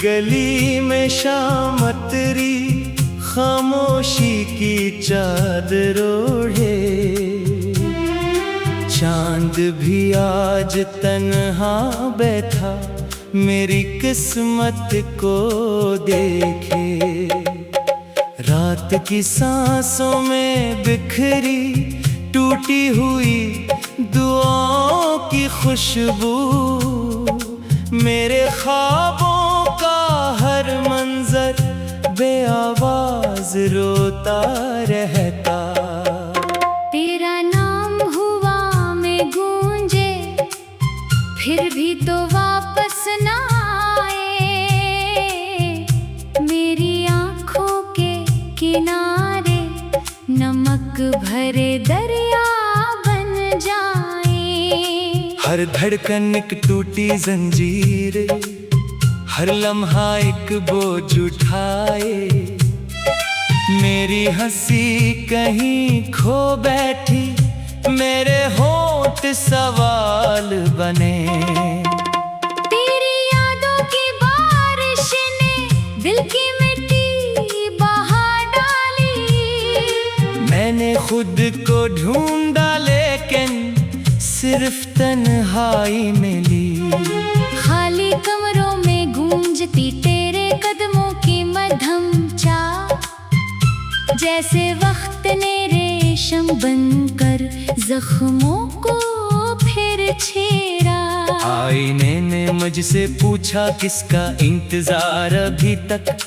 गली में शाम तेरी खामोशी की चादर ओढ़े, चांद भी आज तन्हा बैठा मेरी किस्मत को देखे। रात की सांसों में बिखरी टूटी हुई दुआओं की खुशबू, मेरे ख्वाबों का हर मंजर बेआवाज रोता रहता। तेरा नाम हुआ में गूंजे, फिर भी तो वापस ना आए। मेरी आँखों के किनारे नमक भरे दरिया बन जाए। हर धड़कन एक टूटी जंजीर, हर लम्हा एक बोझ उठाए। मेरी हंसी कहीं खो बैठी, मेरे होंठ सवाल बने। तेरी यादों की बारिश ने दिल की मिट्टी बहा डाली। मैंने खुद को ढूंढा लेकिन सिर्फ तन्हाई मिली। खाली कमरों में गूंजती तेरे कदमों की मध्यम चाल, जैसे वक्त ने रेशम बनकर जख्मों को फिर छेड़ा। आईने ने मुझसे पूछा किसका इंतजार अभी तक,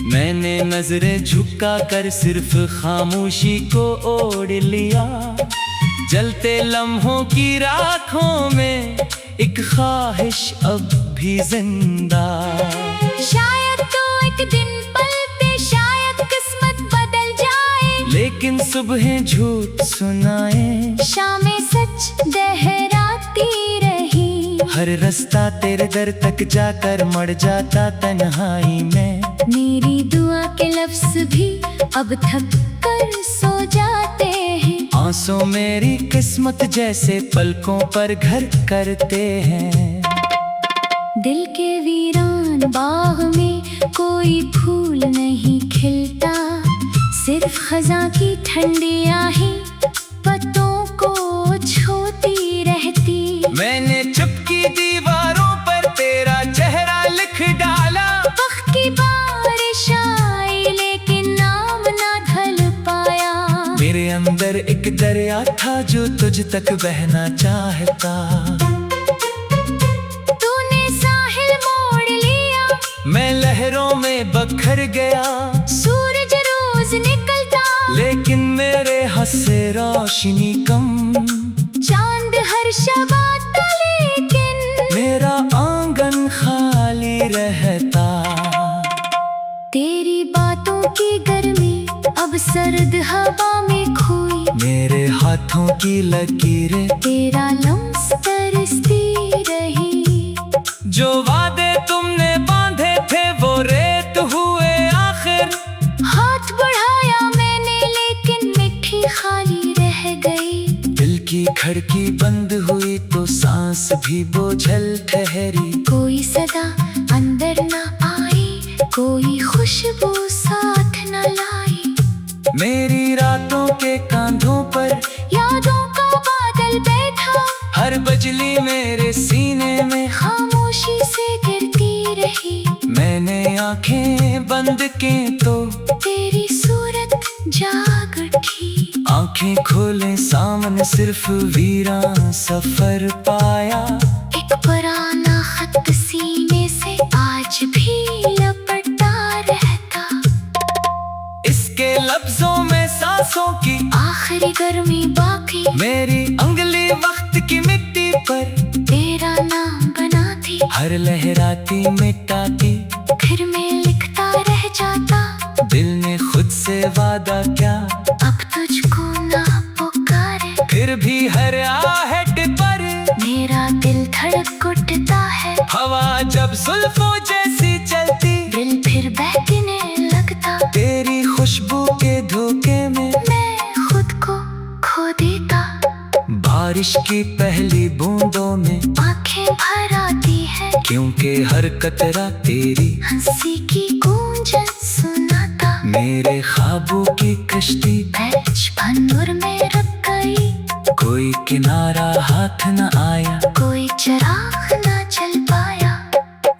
मैंने नजरें झुका कर सिर्फ खामोशी को ओढ़ लिया। जलते लम्हों की राखों में एक ख्वाहिश अब भी जिंदा। शायद तो एक दिन पलते, शायद किस्मत बदल जाए, लेकिन सुबहें झूठ सुनाए, शामें सच दोहराती रही। हर रास्ता तेरे दर तक जाकर मर जाता तन्हाई में। मेरी दुआ के लफ्ज भी अब थक कर सो जाते हैं। आंसू मेरी किस्मत जैसे पलकों पर घर करते हैं। दिल के वीरान बाग में कोई फूल नहीं खिलता, सिर्फ खज़ां की ठंडी आहें पत्तों को छूती रहती। मैंने चुपकी दीवारों पर तेरा चेहरा लिख डाला। वक्त की बारिश आई लेकिन नाम ना ढल पाया। मेरे अंदर एक दरिया था जो तुझ तक बहना चाहता। तूने साहिल मोड़ लिया, मैं लहरों में बखर गया। सूरज रोज निकलता, लेकिन मेरे हाथ से रोशनी कम। चांद हर शब आता लेकिन मेरा आंगन खाली रहता। तेरी बातों की गर्मी अब सर्द हवा में खोई। मेरे हाथों की लकीरें तेरा लम्स तरसती रही। जो वादे तुमने बांधे थे वो रेत हुए आखिर। हाथ बढ़ाया मैंने लेकिन मिट्टी खाली रह गई। दिल की खिड़की बंद हुई तो सांस भी बोझल ठहरी। कोई सदा अंदर न आई, कोई खुशबू साथ न लाई। मेरी रातों के कांधों पर यादों का बादल बैठा, हर बजली मेरे सीने में खामोशी से गिरती रही। मैंने आंखें बंद की तो तेरी सूरत जाग उठी। आंखें खोले सामने सिर्फ वीरान सफर पाया। एक पुराना खत सीने से आज भी लपटा रहता। इसके लफ्जों में सांसों की आखिरी गर्मी बाकी। मेरी उंगली वक्त की मिट्टी पर तेरा नाम बनाती, हर लहराती मिटाती। फिर मैं लिखता रह जाता। दिल ने खुद से वादा क्या अब तुझको ना पुकारे, फिर भी हर आहट पर मेरा दिल धड़क उठता है। हवा जब जुल्फों जैसी चलती, दिल फिर बहकने लगता। तेरी खुशबू के धोखे में मैं खुद को खो देता। बारिश की पहली बूंदों में आंखें भर आती है, क्योंकि हर कतरा तेरी हंसी की गूंज सुनाता। मेरे ख्वाबों की कश्ती बचपन में रख गई, कोई किनारा हाथ न आया, कोई चिराग ना जल पाया।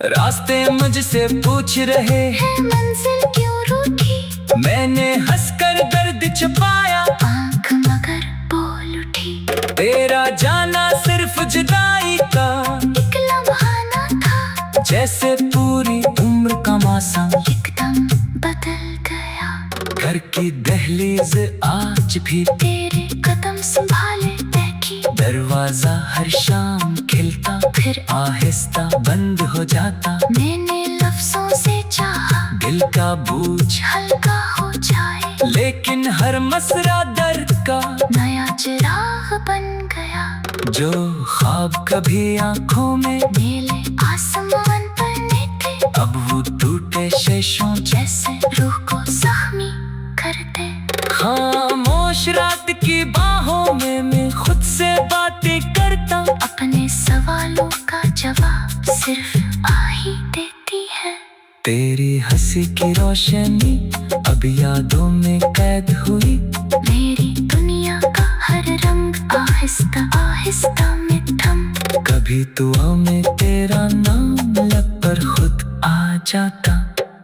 रास्ते मुझसे पूछ रहे है मंजिल क्यों रूठी, मैंने हंसकर दर्द छुपाया। आंख मगर बोल उठी, तेरा जाना सिर्फ जुदाई का एक लम्हा ना था, जैसे पूरी उम्र का मौसम एकदम बदल गया। घर की दहलीज आज भी तेरे कदम संभाले बैठी, दरवाजा हर शाम खिलता, फिर आहिस्ता बंद हो जाता। मैंने लफ्जों से चाहा, दिल का बोझ हल्का हो जाए, लेकिन हर मसरा दर्द का नया चिराग बन गया। जो ख्वाब कभी आंखों में नीले आसमान पर थे, अब वो टूटे शेषों जैसे रूह को जख्मी करते। खामोश रात की बाहों में मैं खुद से बातें करता, अपने सवालों का जवाब सिर्फ आ ही देती है। तेरी हंसी की रोशनी अब यादों में कैद हुई, मेरी दुनिया का हर रंग आहिस्ता आहिस्ता में थम। कभी दुआ में तेरा नाम लब पर खुद आ जाता,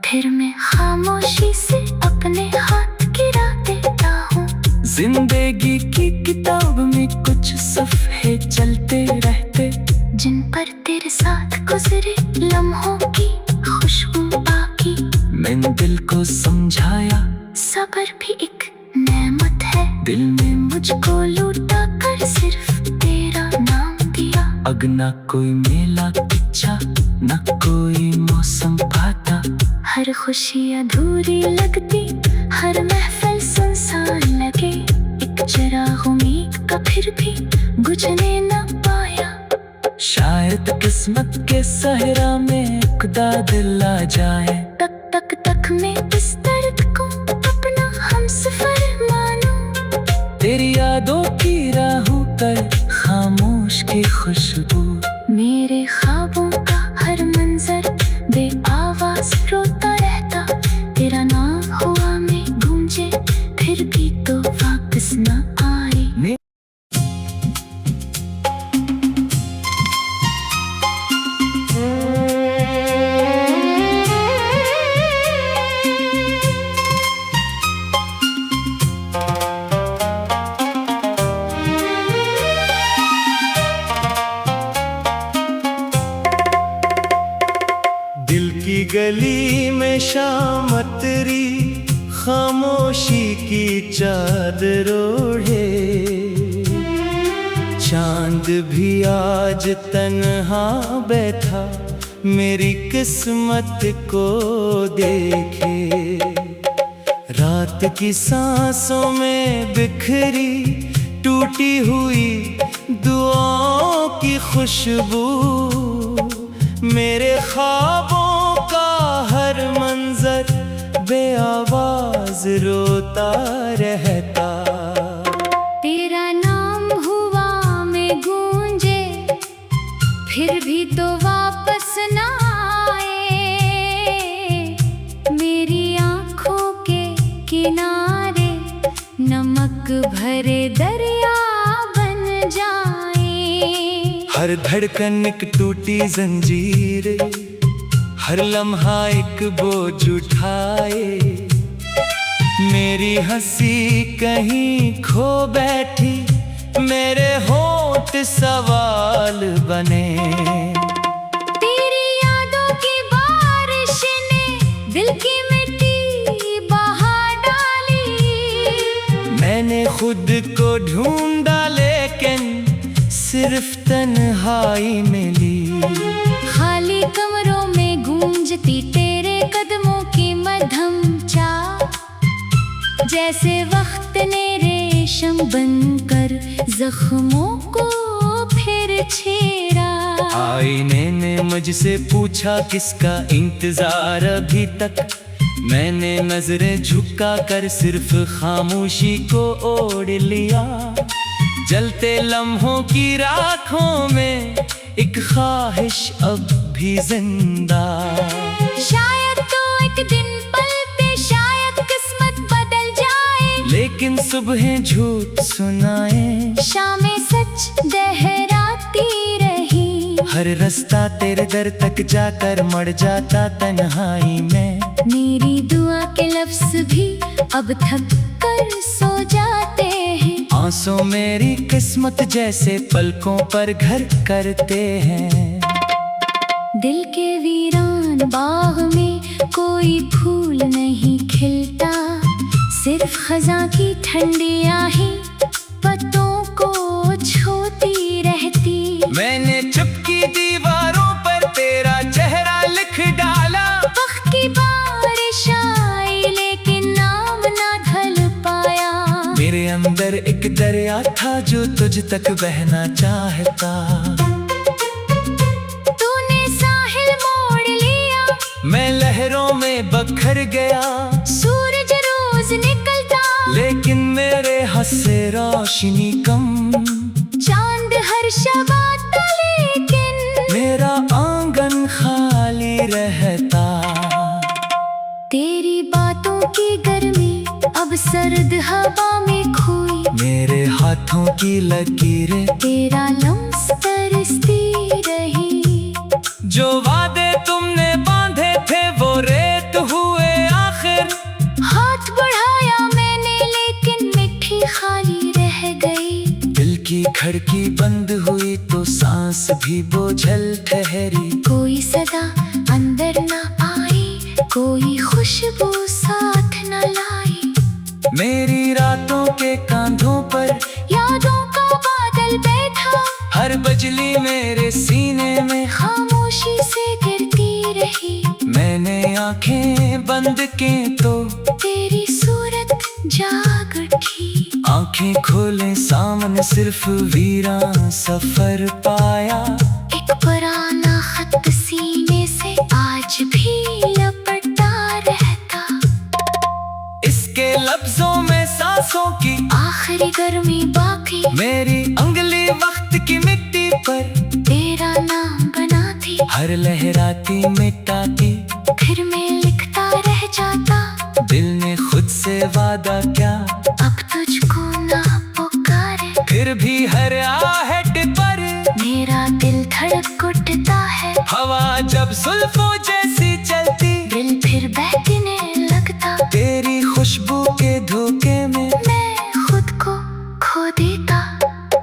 फिर मैं खामोशी से अपने हाथ गिरा देता हूँ। जिंदगी की किताब में कुछ सफ़े चलते रहते, जिन पर तेरे साथ गुजरे लम्हों की खुशबू बाकी। मैंने दिल को समझाया सब्र भी एक नेमत है, दिल में मुझको लूटा कर सिर्फ तेरा नाम दिया। अग ना कोई मेला अच्छा, न कोई मौसम पाता, हर खुशी अधूरी लगती, हर महफिल सुनसान लगे। एक चिराग उम्मीद का फिर भी बुझने न पाया। शायद किस्मत के सहरा में खुदा दिल आ जाए, तक तक तक में इस दर्द को अपना हमसफर मानो। तेरी यादों की राहों पर खामोश की खुशबू। मेरे ख्वाबों का हर मंजर बेआवाज रोता रहता, तेरा नाम हुआ में गूंजे, फिर भी तो वापस न आए। दिल की गली में शाम तेरी खामोशी की चादर ओढ़े, चांद भी आज तन्हा बैठा मेरी किस्मत को देखे। रात की सांसों में बिखरी टूटी हुई दुआओं की खुशबू, मेरे ख्वाबों का हर मंजर बेआवाज रोता रहता। तेरा नाम हुआ में गूंजे, फिर भी तो वापस न आए। मेरी आँखों के किनारे नमक भरे दरिया बन जाए। हर धड़कन एक टूटी जंजीर, हर लम्हा एक बोझ उठाए। मेरी हंसी कहीं खो बैठी, मेरे होंठ सवाल बने। तेरी यादों की बारिश ने दिल की मिट्टी बहा डाली। मैंने खुद को ढूंढा लेकिन सिर्फ तन्हाई मिली। खाली कमरों में गूंजती तेरे कदमों की मध्यम चाह, जैसे वक्त ने रेशम बनकर जख्मों को फिर छेड़ा। आईने ने मुझसे पूछा किसका इंतजार अभी तक, मैंने नजरें झुका कर सिर्फ खामोशी को ओढ़ लिया। जलते लम्हों की राखों में एक ख्वाहिश अब भी जिंदा। शायद तो एक दिन पल पे शायद किस्मत बदल जाए, लेकिन सुबहें झूठ सुनाए, शामें सच दहराती रही। हर रास्ता तेरे दर तक जाकर मर जाता तन्हाई में। मेरी दुआ के लफ्ज भी अब थक कर सो जाते हैं। आंसू मेरी किस्मत जैसे पलकों पर घर करते हैं। दिल के वीरान बाग में कोई फूल नहीं खिलता, सिर्फ खज़ां की ठंडी आहें पत्तों को छूती रहती। मैंने चुपकी दीवारों पर तेरा चेहरा लिख डाला। वक्त की बारिश आई लेकिन नाम ना ढल पाया। मेरे अंदर एक दरिया था जो तुझ तक बहना चाहता। तूने साहिल मोड़ लिया, मैं लहरों में बखर गया। सूरज रोज निकलता, लेकिन मेरे हाथ से रोशनी कम। चांद हर शब आता लेकिन मेरा आंगन खाली रहता। तेरी बातों की गर्मी अब सर्द हवा में खोई। मेरे हाथों की लकीरें तेरा लम्स तरसती रही। जो वादे तुमने बांधे थे वो रेत हुए आखिर। हाथ बढ़ाया मैंने लेकिन मिट्टी खाली रह गई। दिल की खिड़की बंद हुई तो सांस भी बोझल ठहरी। कोई सदा अंदर न आई, कोई खुशबू साथ न लाई। मेरी रातों के कांधों पर यादों का बादल बैठा, हर बजली मेरे सीने में खामोशी से गिरती रही। मैंने आंखें बंद की तो तेरी सूरत जाग उठी। आंखें खोले सामने सिर्फ वीरान सफर पाया। एक पुराना खत सीने से आज भी लपटा रहता। इसके लफ्जों में सांसों की आखिरी गर्मी बाकी, मेरी उंगली वक्त की मिट्टी पर तेरा नाम बनाती। हर लहराती मिटाती, फिर मैं लिखता रह जाता। दिल ने खुद से वादा क्या अब तुझको ना पुकारे, फिर भी हर आहट पर मेरा दिल धड़क उठता है। हवा जब जुल्फों जैसी चलती, दिल फिर बहकने लगता। तेरी खुशबू के धोखे में मैं खुद को खो देता।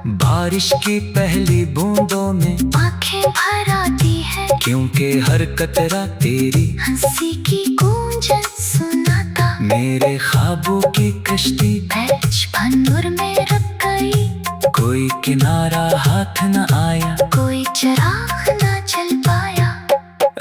बारिश की पहली बूंदों में आंखें भर आती है, क्योंकि हर कतरा तेरी हंसी की गूंजन सुनाता। मेरे ख्वाबों की कश्ती बचपन में रख गई। कोई किनारा हाथ न आया, कोई चिराग ना जल पाया।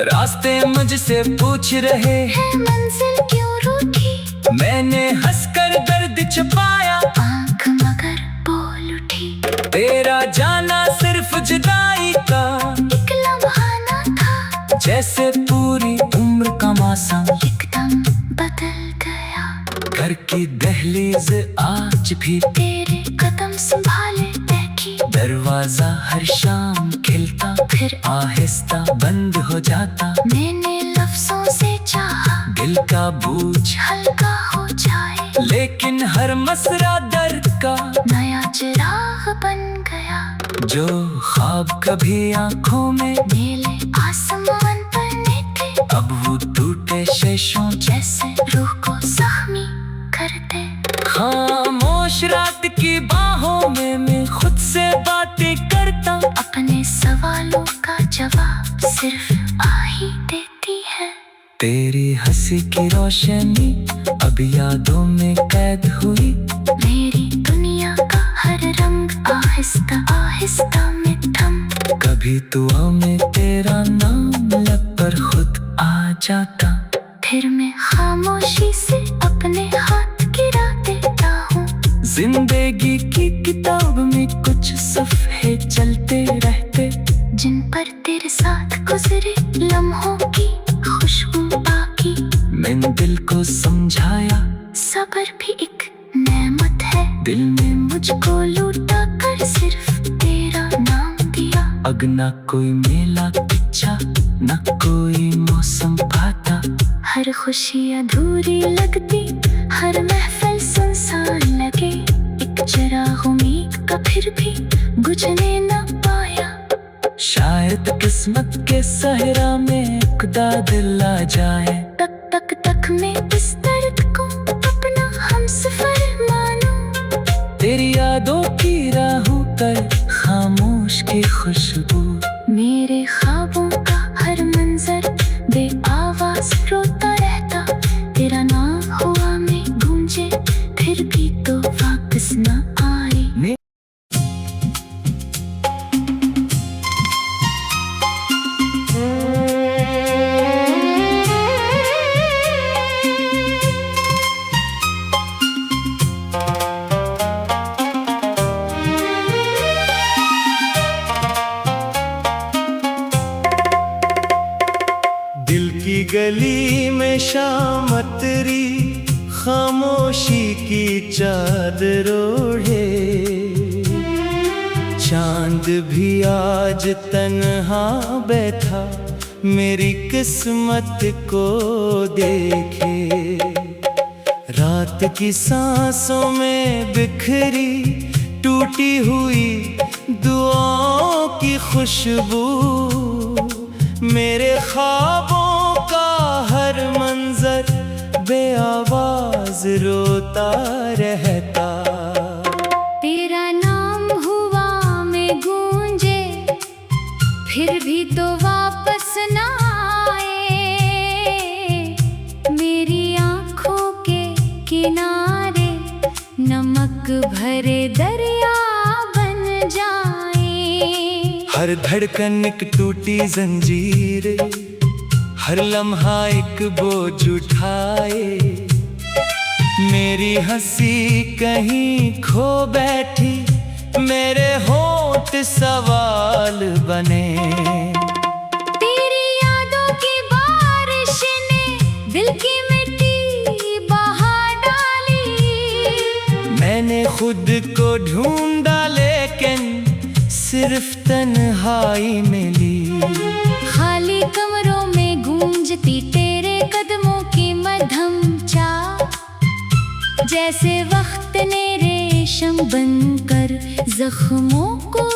रास्ते मुझसे पूछ रहे है मंजिल क्यों रूठी, मैंने हंसकर दर्द छुपाया। आंख मगर बोल उठी। तेरा जाना सिर्फ जुदाई का एक लम्हा ना था, जैसे पूरी उम्र का मौसम एकदम बदल गया। घर की दहलीज आज भी तेरे कदम संभाले बैठी। दरवाजा हर शाम खिलता, फिर आहिस्ता बंद हो जाता। मैंने लफ्जों से चाहा दिल का बोझ हल्का हो जाए, लेकिन हर मसरा दर्द का नया चिराग बन गया। जो ख्वाब कभी आंखों में नीले आसमान पर थे, अब वो टूटे शेषों जैसे रूह को जख्मी करते। खामोश रात की बाहों में मैं खुद से बातें करता। अपने सवालों का जवाब सिर्फ आ ही देती है। तेरी हंसी की रोशनी अब यादों में कैद हुई। मेरी दुनिया का हर रंग आहिस्ता आहिस्ता में थम। कभी दुआ में तेरा नाम लब पर खुद आ जाता। फिर मैं खामोशी से अपने हाथ गिरा देता हूँ। जिंदगी की किताब में कुछ सफ़े चलते रहते, जिन पर तेरे साथ गुजरे लम्हों की खुशबू बाकी। मैंने दिल को समझाया सब्र भी एक नेमत है, दिल ने मुझको लूटा कर सिर्फ तेरा नाम दिया। अग ना कोई मेला पीछा, ना कोई मौसम भाता। हर खुशी अधूरी लगती, हर महफिल सुनसान लगे। एक चिराग उम्मीद का फिर भी बुझने न पाया। शायद किस्मत के सहरा में खुदा दिल आ जाए। तक तक तक में इस दर्द को अपना हमसफर मानो। तेरी यादों की राहों पर खामोश की खुशबू। मेरे ख्वाबों का हर मंजर बेआवाज रोता रहता। तेरा नाम हुआ में गूंजे, फिर भी तो वापस न आए। दिल की गली में शाम तेरी खामोशी की चादर ओढ़े। चांद भी आज तन्हा बैठा मेरी किस्मत को देखे। रात की सांसों में बिखरी टूटी हुई दुआओं की खुशबू। मेरे ख्वाबों का हर मंजर बेआवाज रोता रहता। तेरा नाम हुआ में गूंजे, फिर भी तो वापस न आए। मेरी आँखों के किनारे नमक भरे दरिया बन जाए। हर धड़कन एक टूटी जंजीर, हर लम्हा एक बोझ उठाए। मेरी हंसी कहीं खो बैठी, मेरे होंठ सवाल बने। तेरी यादों की बारिश ने दिल की मिट्टी बहा डाली। मैंने खुद को ढूंढा लेकिन सिर्फ तन्हाई मिली। खाली कमरों में गूंजती तेरे कदमों की मध्यम चाह। जैसे वक्त ने रेशम बनकर जख्मों को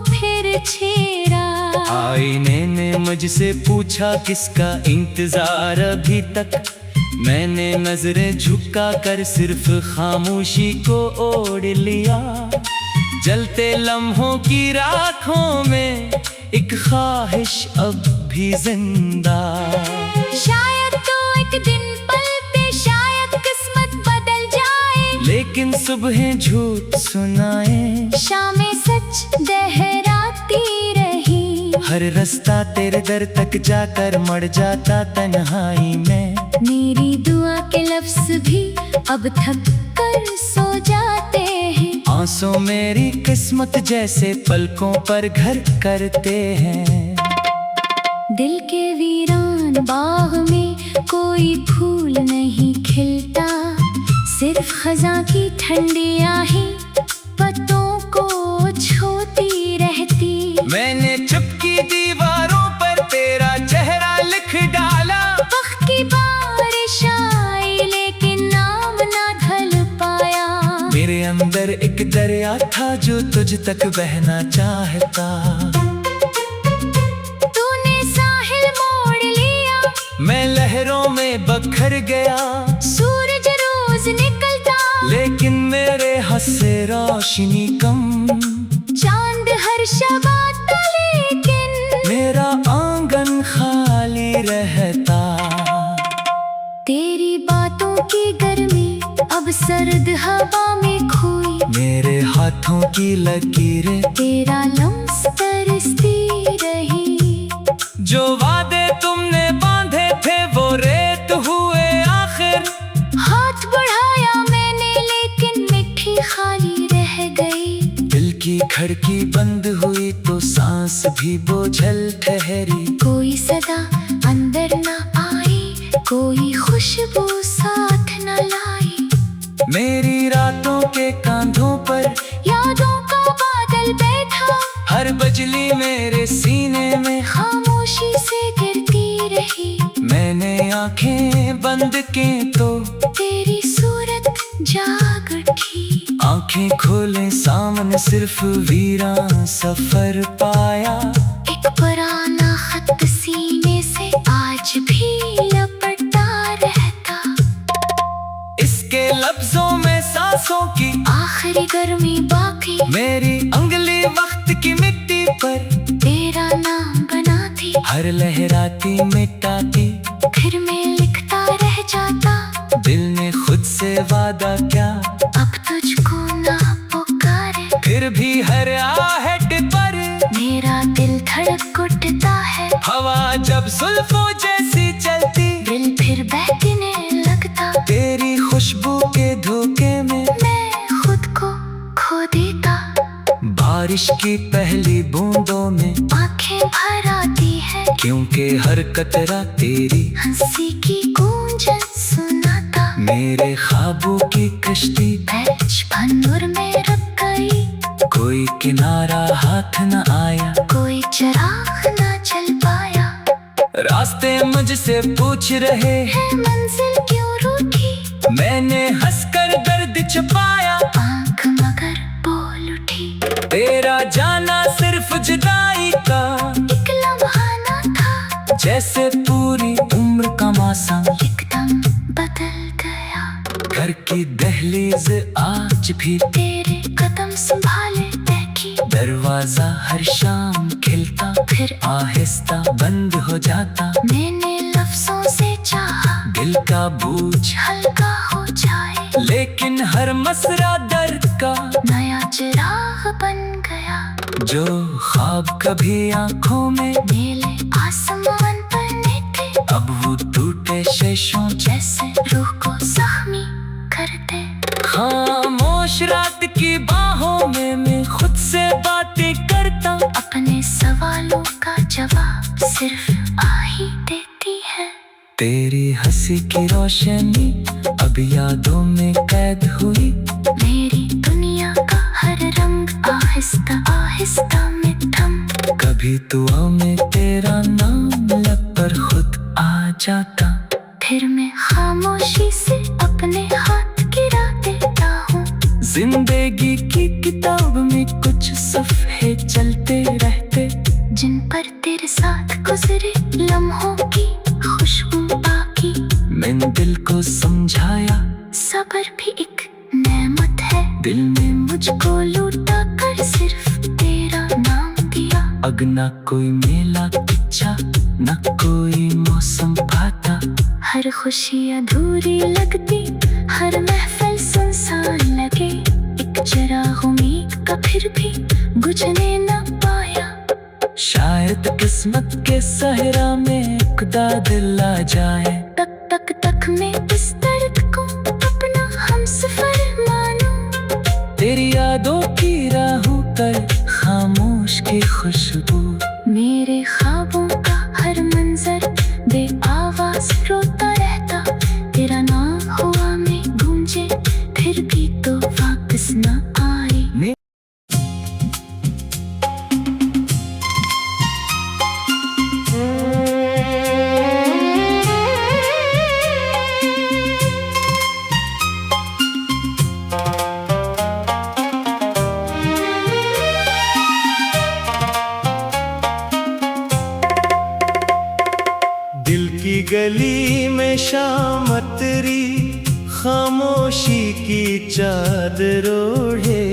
फिर छेड़ा। आईने ने मुझसे पूछा किसका इंतजार अभी तक। मैंने नजरें झुका कर सिर्फ खामोशी को ओढ़ लिया। जलते लम्हों की राखों में एक ख्वाहिश अब भी जिंदा। शायद तो एक दिन पल पे शायद किस्मत बदल जाए। लेकिन सुबहें झूठ सुनाए, शामें सच दोहराती रही। हर रास्ता तेरे दर तक जाकर मर जाता तन्हाई में। मेरी दुआ के लफ्ज भी अब थक कर सो जाते हैं। आंसू मेरी किस्मत जैसे पलकों पर घर करते हैं। दिल के वीरान बाग में कोई फूल नहीं खिलता। सिर्फ खज़ां की ठंडी आहें पत्तों को छूती रहती। मैंने चुपकी दीवारों पर तेरा चेहरा लिख डाला। वक्त की बारिश आई लेकिन नाम ना ढल पाया। मेरे अंदर एक दरिया था जो तुझ तक बहना चाहता। तूने साहिल मोड़ लिया, मैं लहरों में बखर गया। सूरज रोज निकलता लेकिन मेरे हंसे रोशनी कम। चांद हर शब आता लेकिन मेरा आंगन खाली रहता। तेरी बातों की गर्मी अब सर्द हवा में खोई। मेरे हाथों की लकीरें तेरा लम्स तरसती रही। जो वादे तुमने बांधे थे वो रेत हुए आखिर। हाथ बढ़ाया मैंने लेकिन मिट्टी खाली रह गई। दिल की खिड़की बंद हुई तो सांस भी बोझल ठहरी। कोई सदा अंदर न आई, कोई खुशबू साथ न लाई। मेरी रातों के कांधों पर यादों का बादल आंखें बंद के तो तेरी सूरत जाग उठी। आंखें खोले सामने सिर्फ वीरान सफर पाया। एक पुराना खत सीने से आज भी लपटा रहता। इसके लफ्जों में सांसों की आखिरी गर्मी बाकी। मेरी उंगली वक्त की मिट्टी पर तेरा नाम बनाती। हर लहराती मिटाती फिर मैं लिखता रह जाता। दिल ने खुद से वादा क्या, अब तुझको ना पुकारे। फिर भी हर आहट पर मेरा दिल धड़क उठता है। हवा जब जुल्फों जैसी चलती दिल फिर बहकने लगता। तेरी खुशबू के धोखे में मैं खुद को खो देता। बारिश की पहली बूंदों में आंखें भर आती है। क्योंकि हर कतरा तेरी हंसी की गूंजन सुनाता। मेरे ख्वाबों की कश्ती बचपन में रुक गई। कोई किनारा हाथ न आया, कोई चराग ना चल पाया। रास्ते मुझसे पूछ रहे है मंजिल क्यों रूठी। मैंने हंसकर दर्द छुपाया। आंख मगर बोल उठी। तेरा जाना सिर्फ जुदाई का एक लम्हा ना था। जैसे पूरी उम्र का मौसम एकदम बदल गया। घर की दहलीज आज भी तेरे कदम संभाले बैठी। दरवाजा हर शाम खिलता फिर आहिस्ता बंद हो जाता। मैंने लफ्जों से चाहा दिल का बोझ हल्का हो जाए। लेकिन हर मसरा दर्द का नया चिराग बन गया। जो ख्वाब कभी आंखों में नीले आसमान बने थे। अब वो टूटे शेषों जैसे रूह को जख्मी करते। खामोश रात की बाहों में मैं खुद से बातें करता। अपने सवालों का जवाब सिर्फ आ ही देती है। तेरी हंसी की रोशनी अब यादों में कैद हुई। मेरी दुनिया का हर रंग आहिस्ता आहिस्ता में थम। कभी दुआ में तेरा नाम लब पर खुद आ जाता। फिर मैं खामोशी से अपने हाथ गिरा देता हूँ। जिंदगी की किताब में कुछ सफ़े चलते रहते। जिन पर तेरे साथ गुजरे लम्हों की खुशबू बाकी। मैंने दिल को समझाया सब्र भी एक नेमत है। दिल ने मुझको लूटा कर सिर्फ तेरा नाम दिया। अग ना कोई मेला किच्छा न कोई मौसम भाता। हर खुशी अधूरी लगती। हर महफिल सुनसान लगे। एक चिराग उम्मीद का फिर भी बुझने न पाया। शायद किस्मत के सहरा में खुदा दिल आ जाए। तक तक तक में इस दर्द को अपना हमसफर मानो। तेरी यादों की राहों पर खामोश की खुशबू। मेरे ख्वाबों का हर मंजर बेआवाज रोता रहता। तेरा नाम हुआ में गूंजे फिर भी तो वापस न आए। दिल की गली में शाम तेरी खामोशी की चादर ओढ़े।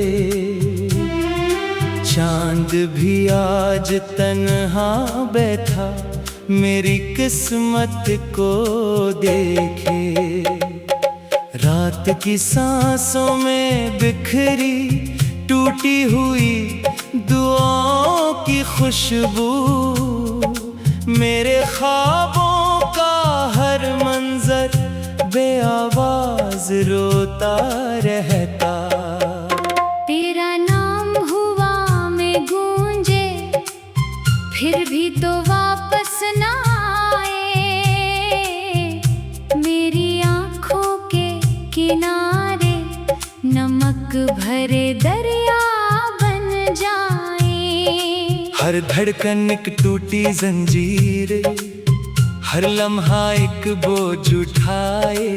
चांद भी आज तन्हा बैठा मेरी किस्मत को देखे। रात की सांसों में बिखरी टूटी हुई दुआओं की खुशबू। मेरे ख्वाबों का हर मंजर बेआवाज रोता रहता। तेरा नाम हुआ में गूंजे फिर भी तो वापस न आए। मेरी आँखों के किनारे नमक भरे दरिया बन जाए। हर धड़कन एक टूटी जंजीर, हर लम्हा एक बोझ उठाए।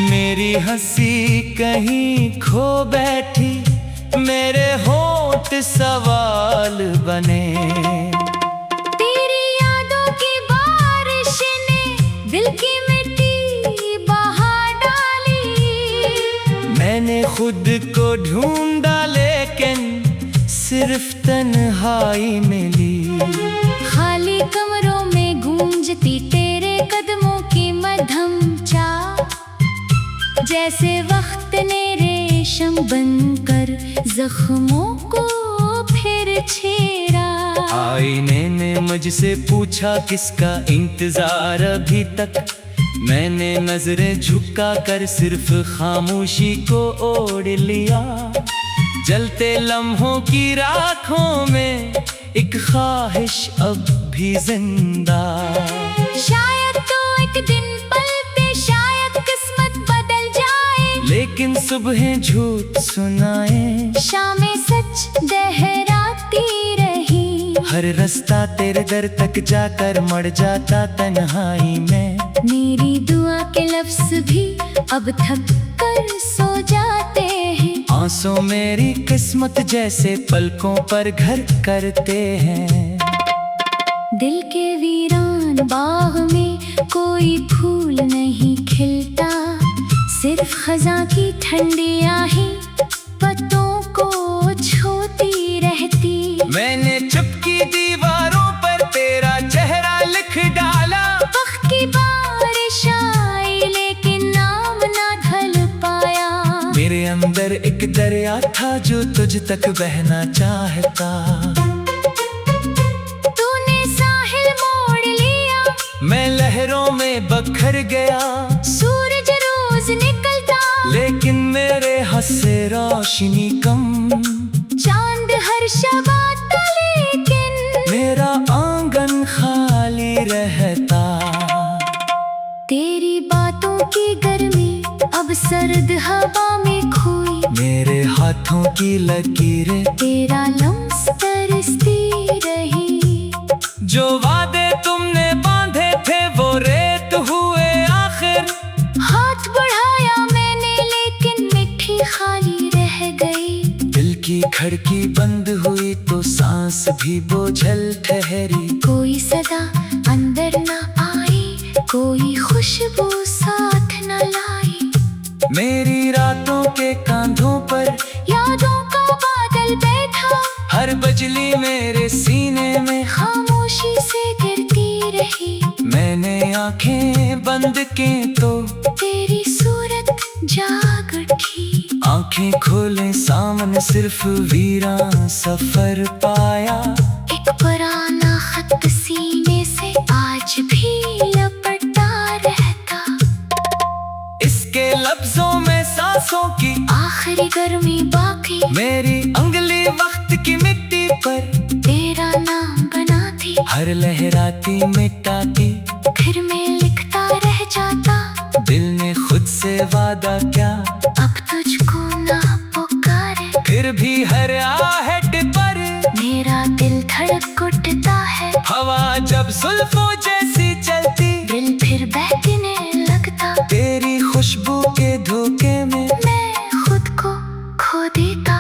मेरी हंसी कहीं खो बैठी, मेरे होंठ सवाल बने। तेरी यादों की बारिश ने दिल की मिट्टी बहा डाली। मैंने खुद को ढूंढा लेकिन सिर्फ तन्हाई मिली। खाली कमरों में गूंजती तेरे कदमों की मध्यम चाल, जैसे वक्त ने रेशम बनकर जख्मों को फिर छेड़ा। आईने ने मुझसे पूछा किसका इंतजार अभी तक। मैंने नजरें झुका कर सिर्फ खामोशी को ओढ़ लिया। जलते लम्हों की राखों में एक ख्वाहिश अब भी जिंदा। शायद तो एक दिन पलते, शायद किस्मत बदल जाए, लेकिन सुबहें झूठ सुनाए, शामें सच दोहराती रही। हर रास्ता तेरे दर तक जाकर मर जाता तन्हाई में। मेरी दुआ के लफ्ज भी अब थक कर सो जाते हैं। आंसू मेरी किस्मत जैसे पलकों पर घर करते हैं। दिल के वीरान बाग में कोई फूल नहीं खिलता, सिर्फ खज़ां की ठंडी आहें पत्तों को छूती रहती। मैंने चुपकी दीवारों पर तेरा चेहरा लिख डाला। वक्त की बारिश आई लेकिन नाम ना ढल पाया। मेरे अंदर एक दरिया था जो तुझ तक बहना चाहता। तूने साहिल मोड़ लिया, मैं लहरों में बखर गया। सूरज रोज निकलता, लेकिन मेरे हंसे रोशनी कम। चांद हर शब आता लेकिन मेरा आंगन खाली रहता। तेरी बातों की गर्मी अब सर्द हवा में खोई। मेरे हाथों की लकीरें तेरा लम्स तरसती रही। जो वादे तुमने बांधे थे वो रेत हुए आखिर। हाथ बढ़ाया मैंने लेकिन मिट्टी खाली रह गई। दिल की खिड़की बंद हुई तो सांस भी बोझल ठहरी। कोई सदा अंदर न आई, कोई खुशबू साथ न लाई। मेरी रातों के कांधों पर यादों का बादल बैठा, हर बजली मेरे सीने में खामोशी से गिरती रही। मैंने आंखें बंद की तो तेरी सूरत जाग उठी। आंखें खोले सामने सिर्फ वीरान सफर पाया। एक पुराना खत सीने से आज भी लपटा रहता। इसके लफ्जों में सांसों की आखिरी गर्मी बाकी, मेरी अंगली वक्त की मिट्टी पर तेरा नाम बनाती। हर लहराती मिटाती, फिर मैं लिखता रह जाता। दिल ने खुद से वादा क्या अब तुझको ना पुकारे, फिर भी हर आहट पर मेरा दिल धड़क उठता है। हवा जब जुल्फों जैसी चलती, दिल फिर बहकने लगता। तेरी खुशबू के धोखे में मैं खुद को खो देता।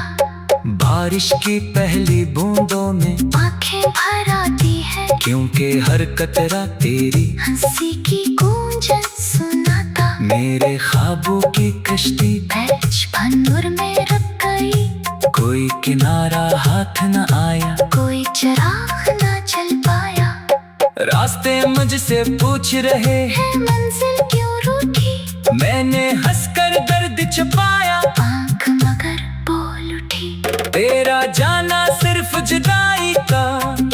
बारिश की पहली बूंदों में आंखें भर आती है, क्योंकि हर कतरा तेरी हंसी की गूंजन सुनाता। मेरे ख्वाबों की कश्ती बचपन में रख गई। कोई किनारा हाथ न आया, कोई चिराग ना चल पाया। रास्ते मुझसे पूछ रहे है मंजिल क्यों रूठी, मैंने हंसकर दर्द छुपाया। आंख मगर बोल उठी। तेरा जाना सिर्फ जुदाई का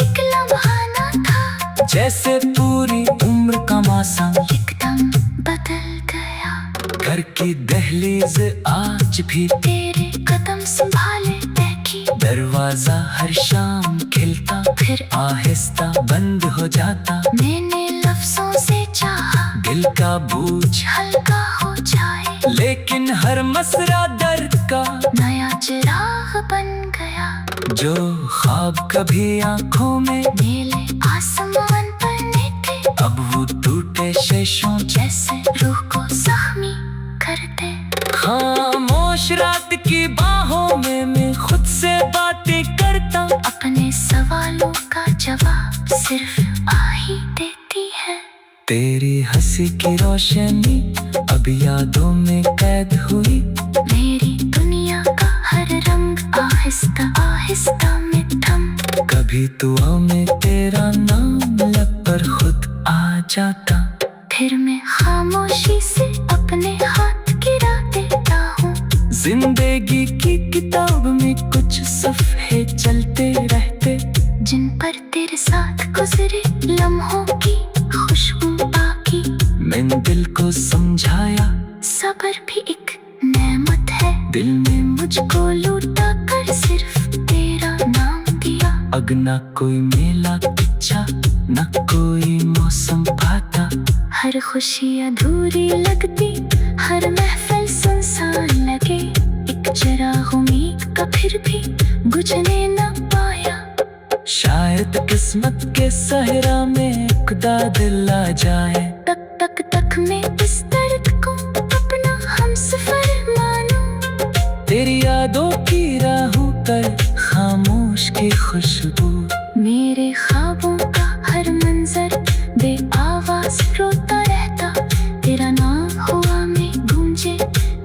एक लम्हा ना था, जैसे पूरी उम्र का मौसम एकदम बदल गया। घर की दहलीज आज भी तेरे कदम संभाले बैठी। दरवाजा हर शाम खिलता, फिर आहिस्ता बंद हो जाता। मैंने लफ्जों से चाहा दिल का बोझ हल्का हो जाए, लेकिन हर मसरा दर्द का नया चिराग बन गया। जो ख्वाब कभी आंखों में नीले आसमान पर थे, अब वो टूटे शीशों जैसे रूह को जख्मी करते। खामोश रात की बाहों में मैं खुद से बातें करता। अपने सवालों का जवाब सिर्फ आ ही देती है। तेरी हंसी की रोशनी अब यादों में कैद हुई। मेरी दुनिया का हर रंग आहिस्ता आहिस्ता में थम। कभी दुआ में तेरा नाम लब पर खुद आ जाता। फिर मैं खामोशी से अपने हाथ गिरा देता हूँ। जिंदगी की किताब में कुछ सफ़े चलते रहते, जिन पर तेरे साथ गुजरे लम्हों की खुशबू बाकी। मैंने दिल को समझाया सब्र भी एक नेमत है। दिल में मुझको लूटा कर सिर्फ तेरा नाम दिया। अग ना कोई मेला किच्चा ना कोई मौसम पाता। हर खुशी अधूरी लगती, हर महफिल सुनसान लगे। एक चिराग उम्मीद का फिर भी बुझने न पाया। शायद किस्मत के सहरा में खुदा दिल आ जाए। तक तक तक में इस दर्द को अपना हमसफर मानूं। तेरी यादों की राहों पर खामोश की खुशबू। मेरे ख्वाबों का हर मंजर बेआवाज रोता रहता। तेरा नाम हुआ में गूंजे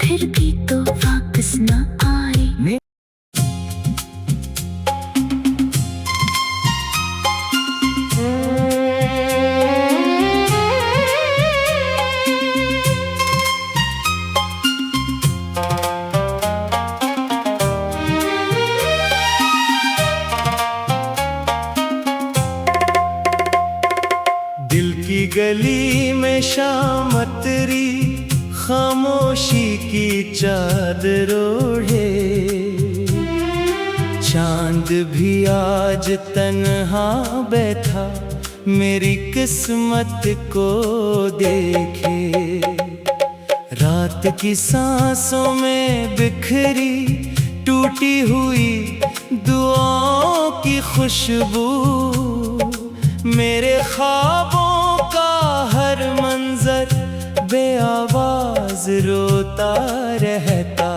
फिर भी तो वापस न आए। दिल की गली में शाम तेरी खामोशी की चादर ओढ़े। चांद भी आज तन्हा बैठा मेरी किस्मत को देखे। रात की सांसों में बिखरी टूटी हुई दुआओं की खुशबू। मेरे ख्वाबों का हर मंजर बेआवाज रोता रहता।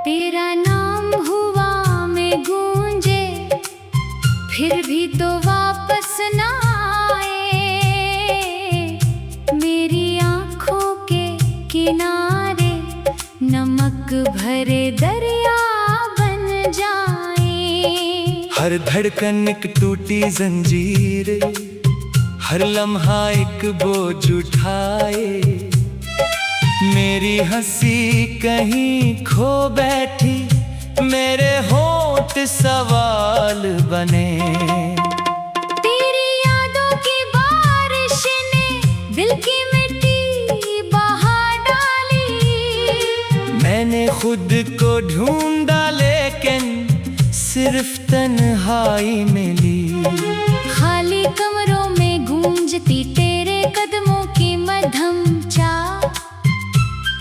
तेरा नाम हुआ में गूंजे फिर भी तो वापस न आए। मेरी आँखों के किनारे नमक भरे दरिया बन जाए। हर धड़कन एक टूटी जंजीर, हर लम्हा एक बोझ उठाए। मेरी हंसी कहीं खो बैठी, मेरे होंठ सवाल बने। तेरी यादों की बारिश ने दिल की मिट्टी बहा डाली। मैंने खुद को ढूंढा लेकिन सिर्फ तन्हाई मिली। खाली कमरों में गूंजती तेरे कदमों की मध्यम चाल।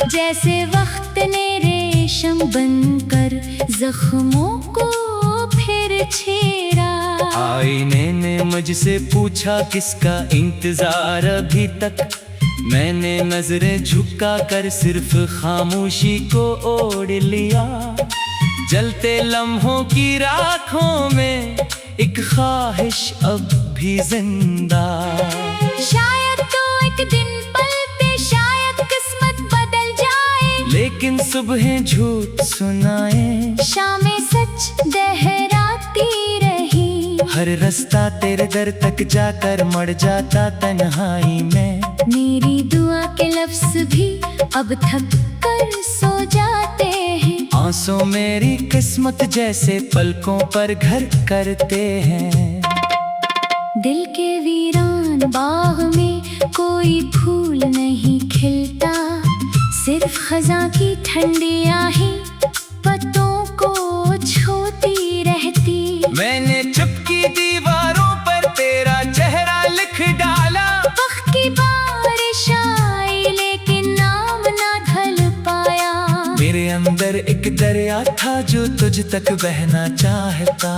जैसे वक्त ने रेशम बनकर जख्मों को फिर छेड़ा। आईने ने मुझसे पूछा किसका इंतजार अभी तक। मैंने नजरें झुका कर सिर्फ खामोशी को ओढ़ लिया। जलते लम्हों की राखों में एक ख्वाहिश अब भी जिंदा। शायद तो एक दिन पलते शायद किस्मत बदल जाए। लेकिन सुबहें झूठ सुनाए, शामें सच दोहराती रही। हर रास्ता तेरे दर तक जाकर मर जाता तन्हाई में। मेरी दुआ के लफ्ज भी अब थक कर सो जाते हैं। आंसू मेरी किस्मत जैसे पलकों पर घर करते हैं। दिल के वीरान बाग में कोई फूल नहीं खिलता। सिर्फ खज़ां की ठंडी आही पत्तों को छूती रहती। मैंने चुपकी दीवारों पर तेरा चेहरा लिख डाला। वक्त की बारिश आई लेकिन नाम ना ढल पाया। मेरे अंदर एक दरिया था जो तुझ तक बहना चाहता।